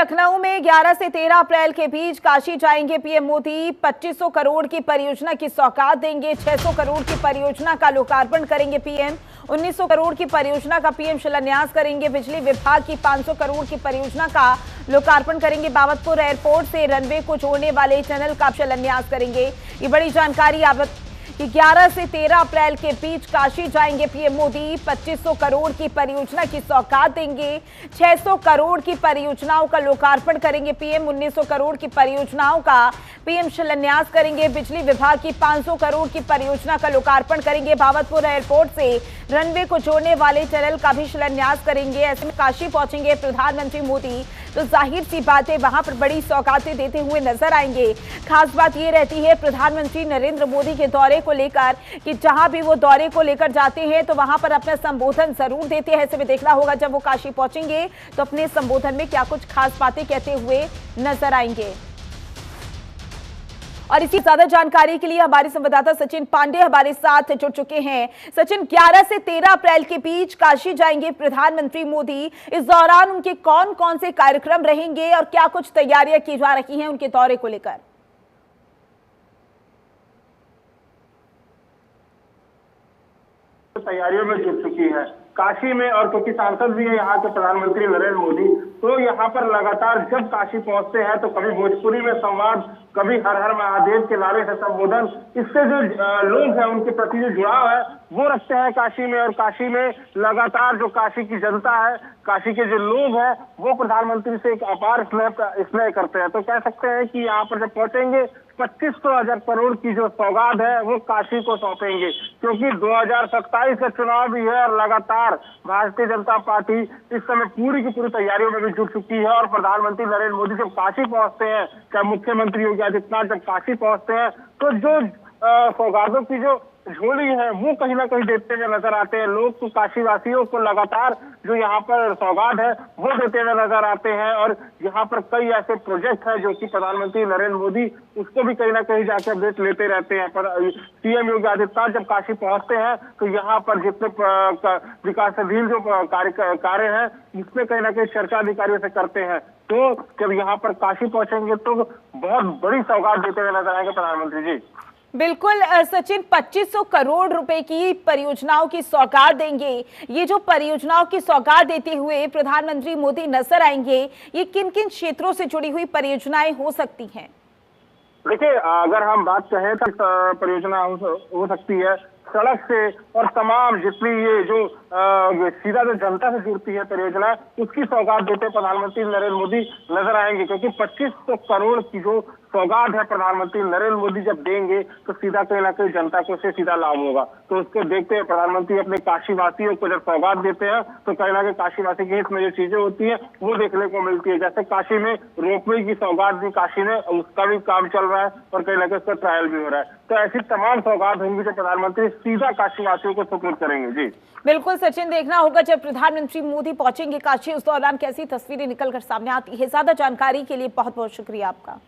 लखनऊ में 11 से 13 अप्रैल के बीच काशी जाएंगे पीएम मोदी। 2500 करोड़ की परियोजना की सौगात देंगे। 600 करोड़ की परियोजना का लोकार्पण करेंगे पीएम। 1900 करोड़ की परियोजना का पीएम शिलान्यास करेंगे। बिजली विभाग की 500 करोड़ की परियोजना का लोकार्पण करेंगे। बाबतपुर एयरपोर्ट से रनवे को जोड़ने वाले टनल का शिलान्यास करेंगे। ये बड़ी जानकारी कि 11 से 13 अप्रैल के बीच काशी जाएंगे पीएम मोदी। 2500 करोड़ की परियोजना की सौगात देंगे। 600 करोड़ की परियोजनाओं का लोकार्पण करेंगे पीएम। 1900 करोड़ की परियोजनाओं का पीएम शिलान्यास करेंगे। बिजली विभाग की 500 करोड़ की परियोजना का लोकार्पण करेंगे। बाबतपुर एयरपोर्ट से रनवे को जोड़ने वाले टनल का भी शिलान्यास करेंगे। ऐसे में काशी पहुंचेंगे प्रधानमंत्री मोदी तो जाहिर सी बात है वहां पर बड़ी सौगातें देते हुए नजर आएंगे। खास बात यह रहती है प्रधानमंत्री नरेंद्र मोदी के दौरे को लेकर कि जहां भी वो दौरे को लेकर जाते हैं तो वहां पर अपना संबोधन जरूर देते हैं। ऐसे में देखना होगा जब वो काशी पहुंचेंगे तो अपने संबोधन में क्या कुछ खास बातें कहते हुए नजर आएंगे। और इसी ज्यादा जानकारी के लिए हमारे संवाददाता सचिन पांडे हमारे साथ जुड़ चुके हैं। सचिन, 11 से 13 अप्रैल के बीच काशी जाएंगे प्रधानमंत्री मोदी। इस दौरान उनके कौन कौन से कार्यक्रम रहेंगे और क्या कुछ तैयारियां की जा रही हैं उनके दौरे को लेकर? तैयारियों में जुट चुकी है काशी में, और क्योंकि सांसद भी है यहाँ के प्रधानमंत्री नरेंद्र मोदी, तो यहाँ पर लगातार जब काशी पहुंचते हैं तो कभी भोजपुरी में संवाद, कभी हर हर महादेव के नारे से संबोधन। इससे जो लोग हैं उनके प्रति जो जुड़ाव है वो रखते हैं काशी में। और काशी में लगातार जो काशी की जनता है, काशी के जो लोग हैं वो प्रधानमंत्री से एक अपार स्नेह करते हैं। तो कह सकते हैं कि यहाँ पर जब पहुंचेंगे 2500 करोड़ की जो सौगात है वो काशी को सौंपेंगे, क्योंकि 2027 का चुनाव भी है और लगातार भारतीय जनता पार्टी इस समय पूरी की पूरी तैयारियों में भी जुट चुकी है। और प्रधानमंत्री नरेंद्र मोदी जब काशी पहुंचते हैं, चाहे मुख्यमंत्री योगी आदित्यनाथ जब काशी पहुंचते हैं तो जो सौगातों की जो झोली है वो कहीं ना कहीं देते हुए नजर आते हैं। लोग तो काशीवासियों को लगातार जो यहाँ पर सौगात है वो देते हुए नजर आते हैं। और यहाँ पर कई ऐसे प्रोजेक्ट है जो कि प्रधानमंत्री नरेंद्र मोदी उसको भी कहीं ना कहीं जाके अपडेट लेते रहते हैं। पर सीएम योगी आदित्यनाथ जब काशी पहुंचते हैं तो यहाँ पर जितने विकासाधीन जो कार्य है इसमें कहीं ना कहीं चर्चा अधिकारियों से करते हैं। तो जब यहाँ पर काशी पहुंचेंगे तो बहुत बड़ी सौगात देते हुए नजर आएंगे प्रधानमंत्री जी। बिल्कुल सचिन, 2500 करोड़ रुपए की परियोजनाओं की सौगात देंगे। ये जो परियोजनाओं की सौगात देते हुए प्रधानमंत्री मोदी नजर आएंगे, ये किन किन क्षेत्रों से जुड़ी हुई परियोजनाएं हो सकती हैं? देखिए, अगर हम बात कहें तो परियोजना हो सकती है सड़क से, और तमाम जितनी ये जो सीधा जो जनता से जुड़ती है परियोजना उसकी सौगात देते प्रधानमंत्री नरेंद्र मोदी नजर आएंगे। क्योंकि 2500 करोड़ की जो सौगात है प्रधानमंत्री नरेंद्र मोदी जब देंगे तो सीधा कहीं ना कहीं जनता को उससे सीधा लाभ होगा। तो उसको देखते हुए प्रधानमंत्री अपने काशी वासियों को जब सौगात देते हैं तो कहीं ना कहीं काशी वासी के हित में जो चीजें होती है वो देखने को मिलती है। जैसे काशी में रोपवे की सौगात दी काशी में, उसका भी काम चल रहा है और कहीं ना कहीं उसका ट्रायल भी हो रहा है। तो ऐसी तमाम सौगात होंगी जो प्रधानमंत्री सीधा काशी वासियों को सुपुर्द करेंगे। जी बिल्कुल सचिन, देखना होगा जब प्रधानमंत्री मोदी पहुंचेंगे काशी उस दौरान कैसी तस्वीरें निकलकर सामने आती है। ज्यादा जानकारी के लिए बहुत बहुत शुक्रिया आपका।